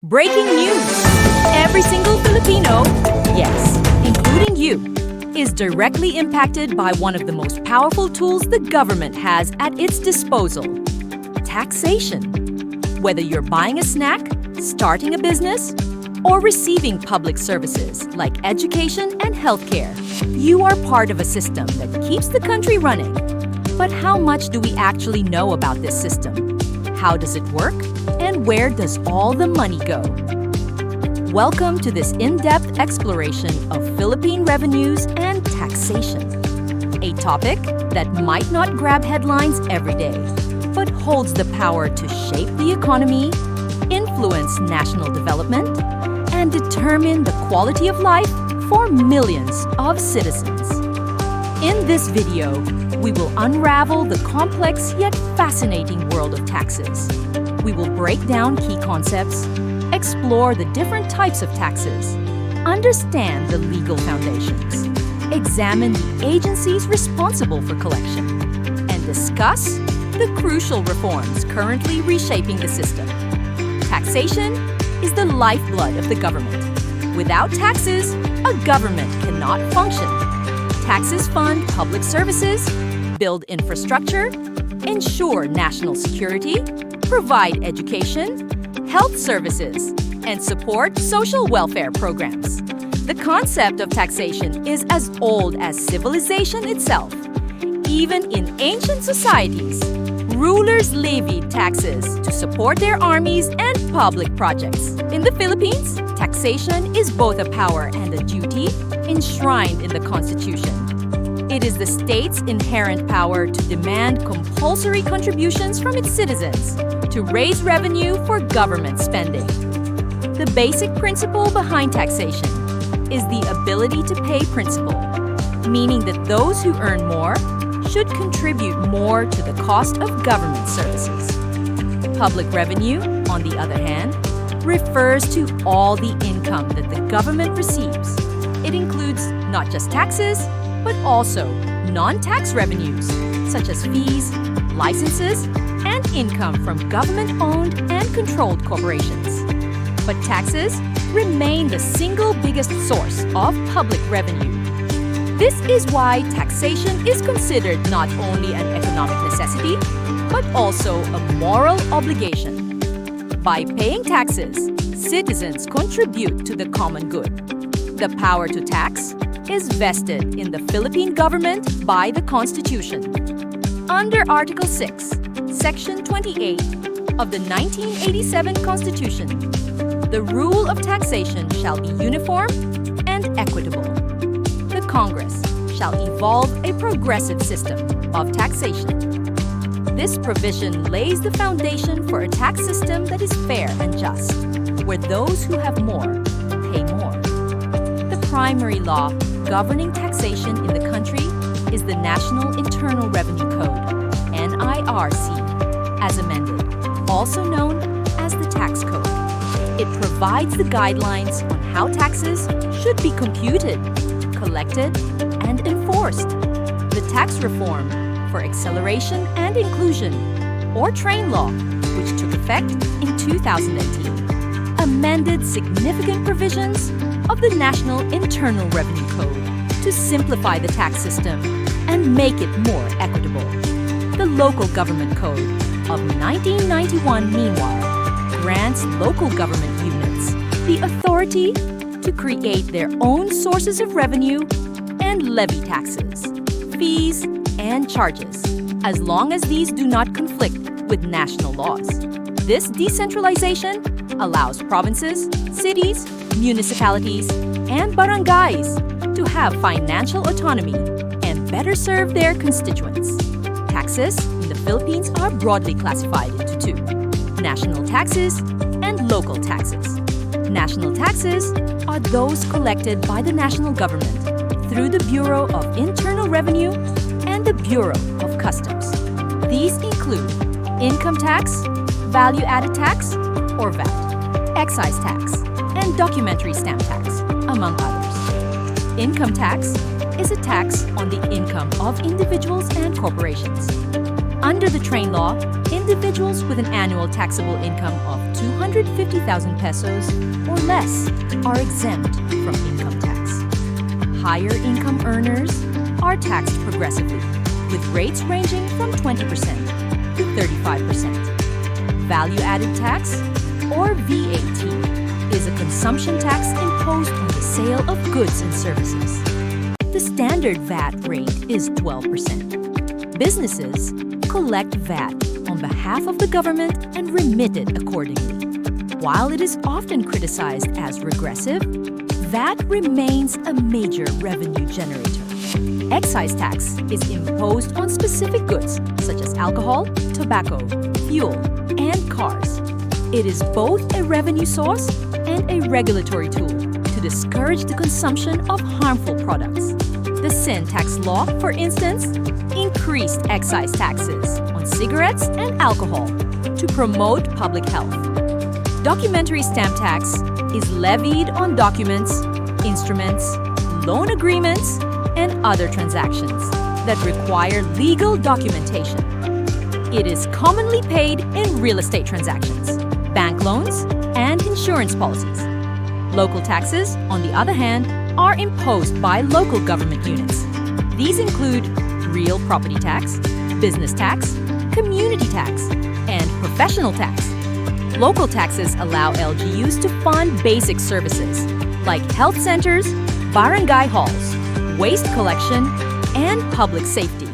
Breaking news! Every single Filipino, yes, including you, is directly impacted by one of the most powerful tools the government has at its disposal: taxation. Whether you're buying a snack, starting a business, or receiving public services like education and healthcare, you are part of a system that keeps the country running. But how much do we actually know about this system? How does it work? And where does all the money go? Welcome to this in-depth exploration of Philippine revenues and taxation, a topic that might not grab headlines every day, but holds the power to shape the economy, influence national development, and determine the quality of life for millions of citizens. In this video, we will unravel the complex yet fascinating world of taxes. We will break down key concepts, explore the different types of taxes, understand the legal foundations, examine the agencies responsible for collection, and discuss the crucial reforms currently reshaping the system. Taxation is the lifeblood of the government. Without taxes, a government cannot function. Taxes fund public services, build infrastructure, ensure national security, provide education, health services, and support social welfare programs. The concept of taxation is as old as civilization itself. Even in ancient societies, rulers levied taxes to support their armies and public projects. In the Philippines, taxation is both a power and a duty enshrined in the Constitution. It is the state's inherent power to demand compulsory contributions from its citizens to raise revenue for government spending. The basic principle behind taxation is the ability to pay principal, meaning that those who earn more should contribute more to the cost of government services. Public revenue, on the other hand, refers to all the income that the government receives. It includes not just taxes, but also non-tax revenues, such as fees, licenses, and income from government-owned and controlled corporations. But taxes remain the single biggest source of public revenue. This is why taxation is considered not only an economic necessity, but also a moral obligation. By paying taxes, citizens contribute to the common good. The power to tax is vested in the Philippine government by the Constitution. Under Article 6, Section 28 of the 1987 Constitution, the rule of taxation shall be uniform and equitable. The Congress shall evolve a progressive system of taxation. This provision lays the foundation for a tax system that is fair and just, where those who have more pay more. The primary law governing taxation in the country is the National Internal Revenue Code, NIRC, as amended, also known as the Tax Code. It provides the guidelines on how taxes should be computed, collected, and enforced. The Tax Reform for Acceleration and Inclusion, or TRAIN Law, which took effect in 2018, amended significant provisions of the National Internal Revenue Code to simplify the tax system and make it more equitable. The Local Government Code of 1991, meanwhile, grants local government units the authority to create their own sources of revenue and levy taxes, fees, and charges, as long as these do not conflict with national laws. This decentralization allows provinces, cities, municipalities, and barangays to have financial autonomy and better serve their constituents. Taxes in the Philippines are broadly classified into two: national taxes and local taxes. National taxes are those collected by the national government through the Bureau of Internal Revenue and the Bureau of Customs. These include income tax, value-added tax, or VAT, excise tax, and documentary stamp tax, among others. Income tax is a tax on the income of individuals and corporations. Under the TRAIN Law, Individuals with an annual taxable income of 250,000 pesos or less are exempt from income tax. Higher income earners are taxed progressively, with rates ranging from 20% to 35%. Value-added tax, or VAT, is a consumption tax imposed on the sale of goods and services. The standard VAT rate is 12%. Businesses collect VAT on behalf of the government and remit it accordingly. While it is often criticized as regressive, VAT remains a major revenue generator. Excise tax is imposed on specific goods such as alcohol, tobacco, fuel, and cars. It is both a revenue source and a regulatory tool to discourage the consumption of harmful products. The sin tax law, for instance, increased excise taxes on cigarettes and alcohol to promote public health. Documentary stamp tax is levied on documents, instruments, loan agreements, and other transactions that require legal documentation. It is commonly paid in real estate transactions, bank loans, and insurance policies. Local taxes, on the other hand, are imposed by local government units. These include real property tax, business tax, community tax, and professional tax. Local taxes allow LGUs to fund basic services like health centers, barangay halls, waste collection, and public safety.